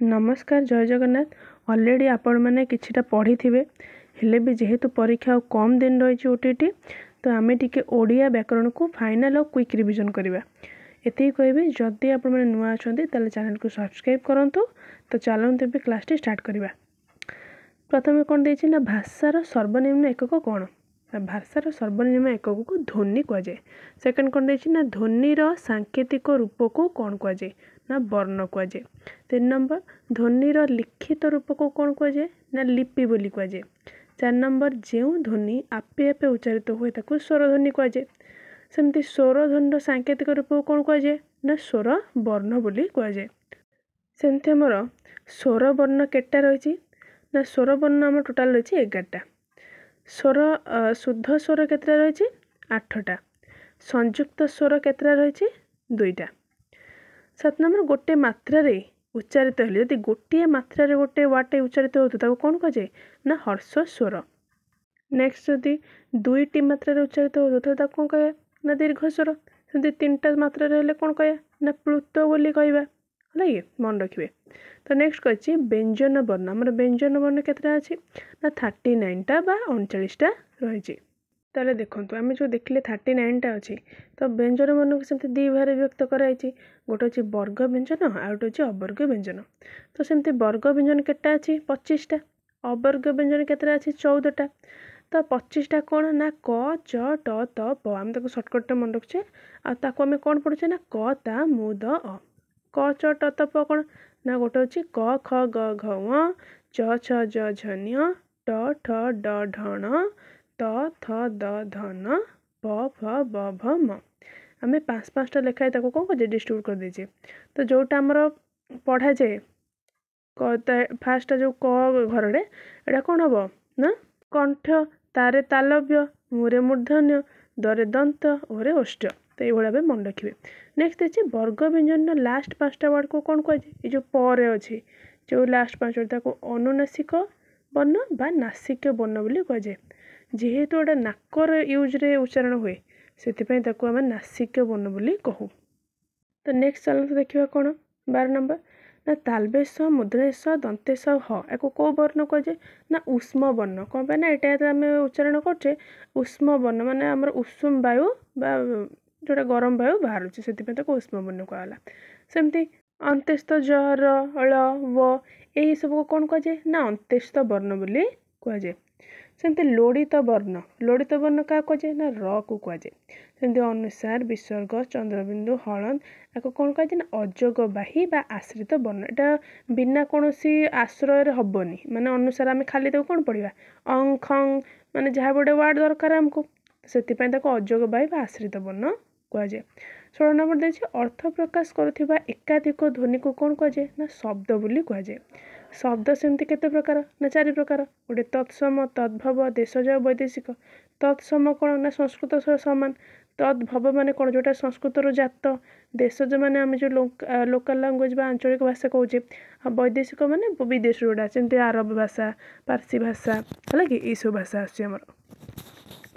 नमस्कार जय जगन्नाथ। ऑलरेडी आपण मैंने किछिटा पढ़ी थे हेले भी जेहेतु परीक्षा कम दिन रही ओटीटी तो आम टे ओडिया व्याकरण को फाइनल और क्विक रिविजन करवा ये कहबी जदि आपण मैंने नुआ अच्छा चैनल को सब्सक्राइब करूँ। तो चलते भी क्लास टी स्टार्ट करवा। प्रथम कौन देछि ना भाषार सर्वनिम्न एकक कौन भाषार सर्वनिम्न एकक को ध्वनि कहुए। सेकेंड कौन देछि ना ध्वनिर सांकेतिक रूप को कौन कहुए ना वर्ण कहुए। 3 नंबर ध्वनिर लिखित रूप को कौन कहुए ना लिपि बोली कहुए। 4 नंबर जो ध्वनि आपे आपे उच्चारित हुए ताको स्वर ध्वनि कहुए। सेमती स्वर ध्वनिर सांकेतिक रूप को कौन कहुए ना स्वर वर्ण बोली कहुए। सेमती आमर स्वर वर्ण केटा रही ना स्वर वर्ण आम टोटाल रही 11टा। स्वर शुद्ध स्वर केतटा रही 8टा। संयुक्त स्वर केतटा रही 2टा। 7 नंबर गोटे मात्रा रे उच्चारित हेले यदि गोटे मात्रा रे गोटे वाटे उच्चारित हो ताको कौन कहुए ना हर्ष स्वर। नेक्स्ट जदि 2टी मात्रा रे उच्चारित हो ताको कौन कहे ना दीर्घ स्वर। सेमती 3टा मात्रा रे हेले कौन कहे ना प्लुत बोली कहबा है ये मन रखिए। तो नेक्स्ट कही व्यंजन वर्ण आमर व्यंजन वर्ण केतटा अछि ना 39टा बा 39टा रही। ताले देखंतु आमे जो देखले 39टा अछि तो व्यंजन वर्ण को सेमती दी भाग व्यक्त कराई। गोटे अछि वर्ग व्यंजन आ गोटे अछि अवर्ग व्यंजन। तो सेमती वर्ग व्यंजन केटा अछि 25टा। अवर्ग व्यंजन केतटा अछि 14टा। तो 25टा कौन ना क च ट त प आम ताको शॉर्टकट मन रखछे आ ताको आमे कौन पढुछे ना क ता मु द अ। क च ट त प कौन ना गोटे अछि क ख ग घ ङ च छ ज झ ञ ट ठ ड ढ ण त थ द ध न प फ ब भ म। आमे 5-5टा लेखाए ताको कौन कर डिस्ट्रीब्यूट कर दीजिए। तो जोटा आमर पढ़ा जाए फास्ट जो क घर एटा कौन हम ना कंठ तारे तालव्य मुरे मूर्धन्य दरे दंत ओरे ओष्ठ। तो ये भाव मन रखिए। नेक्स्ट अच्छे वर्ग व्यंजन लास्ट 5टा वर्ड को कौन कहुए जो पर अच्छी जो लास्ट 5 वर्ड ताको अनुनासिक वर्ण बा नासिक वर्ण बोली कहुए। जेहेतु एटा नाकर यूज रे उच्चारण हुए से आम नासिक वर्ण बोली कहू। तो नेक्स्ट चलते देखा कौन 12 नंबर ना तालबेश मुद्रेश दंतेश ह या कौ वर्ण कहुए ना उष्म वर्ण कौन पे ना यहाँ आम उच्चारण करचे उष्म वर्ण माने आमर उषुम वायु बा जोटा गरम वायु बाहर से उष्म वर्ण कहला। सेमती अंत्यस्थ ज र ळ व यही सब को कौन कहुए ना अंत्यस्थ वर्ण बोली कहुए। सेमती लोड़ित वर्ण क्या कहुए ना र को कहुए। सेमती अनुसार विसर्ग चंद्रबिंदु हलन या कौन कहुए ना अजोगबाही बा आश्रित वर्ण एटा बिना कौन आश्रय हेनी माने अनुसार आम खाली तो कौन पढ़ा अंग खंग माने जहाँ गोटे वार्ड दरकार आमको से अजोगबाही बा आश्रित वर्ण कहुए। 16 नंबर देखिए अर्थ प्रकाश करुवा एकाधिक ध्वनि को कौन कहुए ना शब्द बोली कहुए। शब्द सेमती केते प्रकार ना 4 प्रकार गोटे तत्सम तद्भव देशज वैदेशिक। तत्सम कौन ना संस्कृत सह सामान। तद्भव माने कौन जोटा संस्कृत जात। देशज माने आम जो लोकल लैंग्वेज बा आंचलिक भाषा कहुचे। वैदेशिक माने विदेश जोड़ा सेमती आरब भाषा पारसी भाषा है कि ये सब भाषा आमर।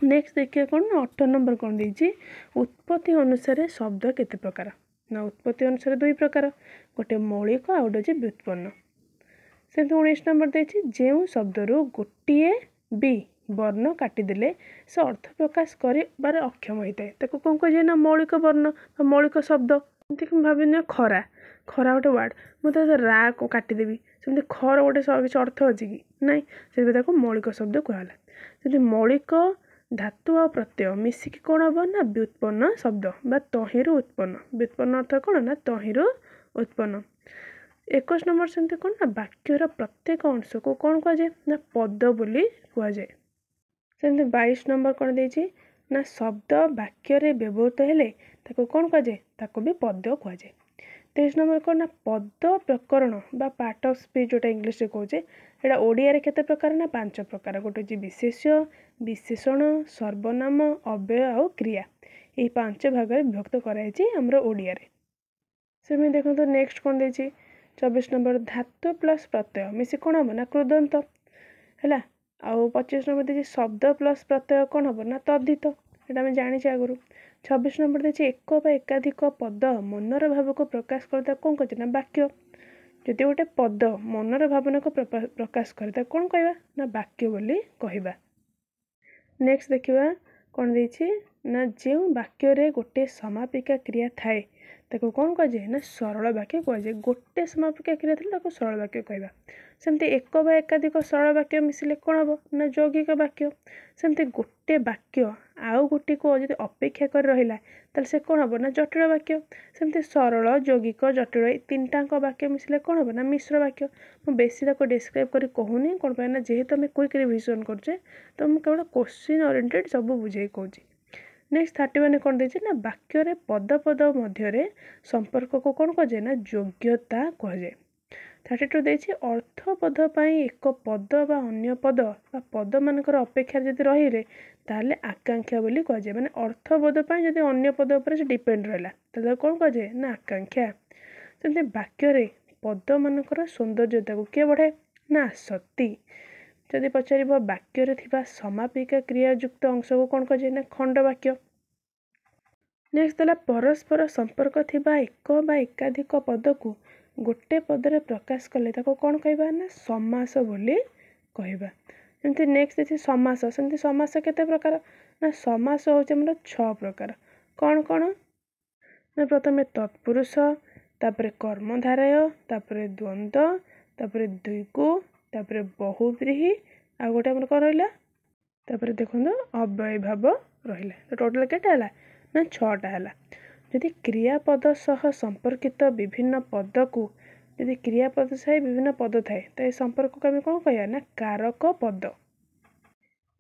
नेक्स्ट देखिए कौन ना 8 नंबर कौन देछि उत्पत्ति अनुसार शब्द केते प्रकार ना उत्पत्ति अनुसार 2 प्रकार गोटे मौलिक आ गोटे व्युत्पन्न। सेमती 19 नंबर देछि जो शब्द रु गोटे बी वर्ण काटिदेले से अर्थ प्रकाश कर अक्षम होता है ताको कौन कहुए ना मौलिक वर्ण मौलिक शब्द। भाव खरा खरा गोटे वार्ड मुझे रा को काटिदेवी सेमती खर गोटे किसी अर्थ अच्छी कि ना से मौलिक शब्द कहला। जब मौलिक धातु आ प्रत्यय मिसिकी कौन हम ना व्युत्पन्न शब्द बा तहिरु उत्पन्न। व्युत्पन्न अर्थ कौन ना तहिरु उत्पन्न। 21 नंबर सेमती कौन ना वाक्यर प्रत्येक अंश को कौन कहुए ना पद बोली कहुए। सेमती 22 नंबर कौन देछि ना शब्द वाक्य व्यवहृत हेले ताको कौन कहुए ताको भी पद कहुए। 23 नंबर कौन ना पद प्रकरण बा पार्ट ऑफ स्पीच जोटा इंग्लिश रे कहुचे एटा ओडिया रे केते प्रकार ना 5 प्रकार गोटे जे विशेष्य विशेषण सर्वनाम अव्यय और क्रिया ये 5 भाग में विभक्त कराई हमरो ओडिया रे। सेमती देखो तो नेक्स्ट कौन देछि 24 नंबर धातु प्लस प्रत्यय मिसी कौन हम ना कृदंत है। आउ 25 नंबर देछि शब्द प्लस प्रत्यय कौन हम ना तद्धित एटा आम जानी आगुरी। 26 नंबर देछि एक बा एकाधिक पद मनर भाव को प्रकाश करता कौन कहते ना वाक्य। जदि गोटे पद मनर भावना को प्रकाश करे ताको कौन कहवा ना वाक्य बोली कहवा। नेक्स्ट देखिबा कौन देछि ना जो वाक्य रे गोटे समापिका क्रिया थाए ताको कौन कहे ना सरल वाक्य कहे। गोटे समापिका क्रिया थले ताको सरल वाक्य कहवा। सेमती एक बा एकाधिक सरल वाक्य मिसिले कौन हम ना यौगिक वाक्य। सेमती गोटे वाक्य आउ गोटे को जदि अपेक्षा कर रहिला ताले से कौन हम ना जटिल वाक्य। सेमती सरल यौगिक जटिल तीन टाक वाक्य मिसिले कौन हम ना मिश्र वाक्य। मु बेसी ताको डिस्क्राइब करी कहूनी कौन पे ना जेहेतु आम क्विक रिविजन करछे तो मैं केवल क्वेश्चन ओरिएंटेड सब बुझे कहूँ। नेक्स्ट 31 कौन देछि ना वाक्य रे पद पद मध्य संपर्क को कौन कहे ना योग्यता कहे। 32 देछि अर्थबोध पई एक पद बा अन्य पद बा पद मानकर अपेक्षा जदि रहिले ताले आकांक्षा बोली कहे। माने अर्थबोध पई जदि अन्य पद ऊपर से डिपेंड रहला ताले कौन कहे ना आकांक्षा। सेमते वाक्य रे पद मानकर सौंदर्यता को के बढ़ाए ना सती। जदि पचारिबो वाक्य रे थिबा समापिका क्रिया युक्त अंश को कौन कहे ना खंड वाक्य। नेक्स्ट देला परस्पर संपर्क थिबा एक बा एकाधिक पद को गोटे पदरे प्रकाश कले ताको कौन कहबा ना समास बोली कहबा। एमती नेक्स्ट देछि समास। सेमती समास केते प्रकार ना समास होचे हमर 6 प्रकार। कौन कौन ना प्रथमे तत्पुरुष तापरे कर्मधारय तापरे द्वंद्व तापरे द्विगु तापरे बहुव्रीहि आ गोटे हमर कौन रहिला तापरे देखंदो अव्यय भाव रहिला। टोटल केटा हला ना 6टा हला। यदि क्रियापद सह संपर्कित विभिन्न पद को यदि क्रियापद सह विभिन्न पद थाए तो संपर्क को आम कौन कह ना कारक पद।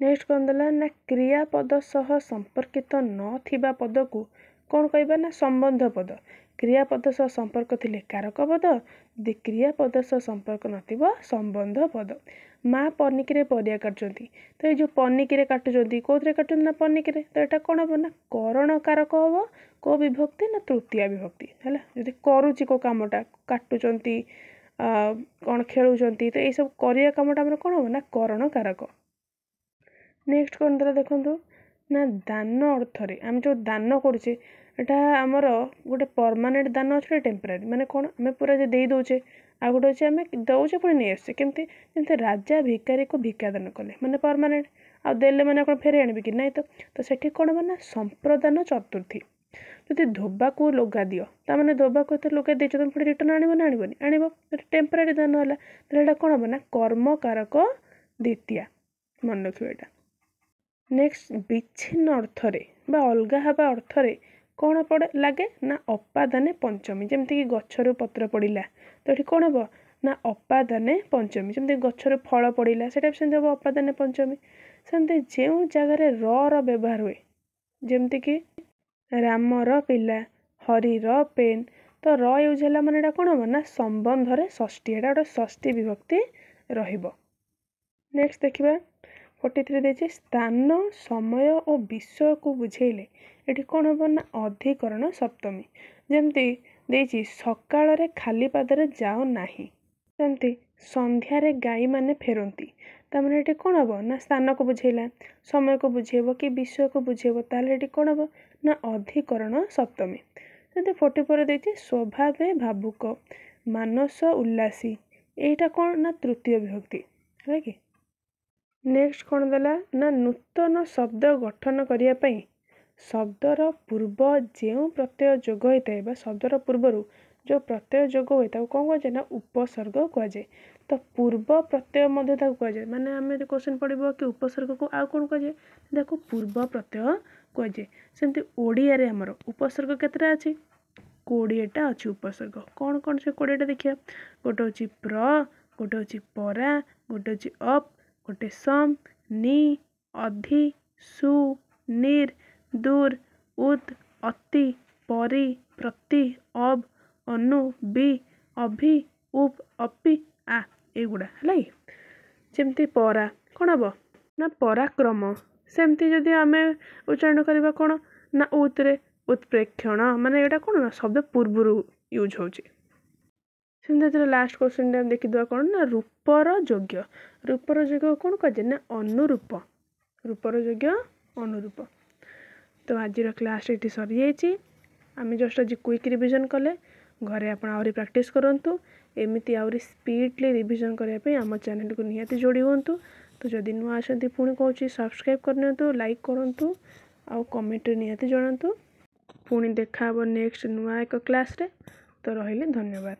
नेक्स्ट कौन देला ना क्रियापद सह संपर्कित न थिबा पद को कौन कहबा ना संबंध पद। क्रियापद सह संपर्क थिले कारक पद यदि क्रियापद सह संपर्क नथिबो संबंध पद। माँ पनिकी परिया काटुंती तो ये जो पनिकी काटुंती कौन काटुंती ना पनिकी तो यहाँ कौन हम ना करण कारक हम को विभक्ति ना तृतीया विभक्ति है। जदि करुच्ची को कमटा काटुंती कौन खेलुंट तो ये सब करिया कमटा कौन हम ना करण कारक। नेक्स्ट कौन देला देखो ना दान अर्थ रे आम जो दान करुचे एटा आमर गोटे परमानेंट दान अच्छे टेम्परारी माने कौन आम पूरा जे दे दौचे आ गोटे अच्छे आम दौचे पुणी नहीं आसचे केमती जमी राजा भिकारी को भिक्षादान कले माने परमानेंट आदेले मैंने कौन फेरे आने कि ना तो सेठी कौन हम ना संप्रदान चतुर्थी। जदि धोबा को लगा दियो ताने धोबा को तो लगे देच तुम फिर रिटर्न आनब ना आनबनी आनब टेम्परारी दान है तो कौन हम ना कर्म कारक द्वितीया मन रखिए यहाँ। नेक्स्ट विच्छिन्न अर्थ रे बा अलगा हवा अर्थ रे कौन पड़े लगे ना अपादाने पंचमी जमती कि गछरु पत्र पड़ा तो ये कौन हम ना अपादाने पंचमी जमती गछरु फल पड़ा से हम अपादाने पंचमी। सेमती जो जगार र व्यवहार हुए जमती कि रामर पिला हरिर पेन तो र यूज है माने कौन हम ना संबंध रे षष्ठी एटा गोटे षष्ठी विभक्ति रहिबो। नेक्स्ट देखिबा 43 देछि स्थान समय और विषय को बुझेले ये कौन हम ना अधिकरण सप्तमी जमती देछि सकाळ रे खाली पादरे जाओ नाही सेमती संध्यारे गाई माने फेरंती तमाने ये कौन हम ना स्थान को बुझेला समय को बुझेब कि विषय को बुझेब ताले ये कौन हम ना अधिकरण सप्तमी। जदि 44 देछि स्वभावे भावुक मानस उल्लासी एटा कौन ना तृतीय विभक्ति है कि। नेक्स्ट कौन देला ना नूतन शब्द गठन करिया पई शब्दर पूर्व जो प्रत्यय जोग होता है शब्दर पूर्वर जो प्रत्यय जोग होता है कौन कहे ना उपसर्ग कहुए। तो पूर्व प्रत्यय मध्य कहुए माने आम क्वेश्चन पड़ो कि उपसर्ग को आउ कौन कहुए देखो पूर्व प्रत्यय कहुए। सेमती ओडिया रे हमर उपसर्ग केतटा अछि 20टा अछि उपसर्ग कौन कौन से 20टा देखिया गोटे होची प्र गोटे होची परा गोटे होची अप गोटे सम नि अधि सु निर दूर उद अति परि प्रति अब अनु बि अभि उप अपि आ एगुड़ा है जमती परा कौन हम ना पराक्रम सेमती जदि आम उच्चारण करवा कौन ना उतरे उत्प्रेक्षण माने यहाँ कौन ना शब्द पूर्वर यूज होमती। लास्ट क्वेश्चन देखीद कौन ना रूपर योग्य कौन कहे ना अनुरूप रूपर योग्य अनुरूप। तो आज क्लास ये सरी जाइए आम जस्ट आज क्विक रिविजन कले घरे आप आहरी प्रैक्टिस करूँ एमती आहरी स्पीडली रिविजन करने आम चैनल को निहाती जोड़ी हूँ। तो जदि नुआ आसती पुणी कहूँ सब्सक्राइब करनी लाइक करूँ आउ कमेंट निहाती जनातु। पुणी देखा नेक्स्ट नुआ एक क्लास रे। तो रहिले धन्यवाद।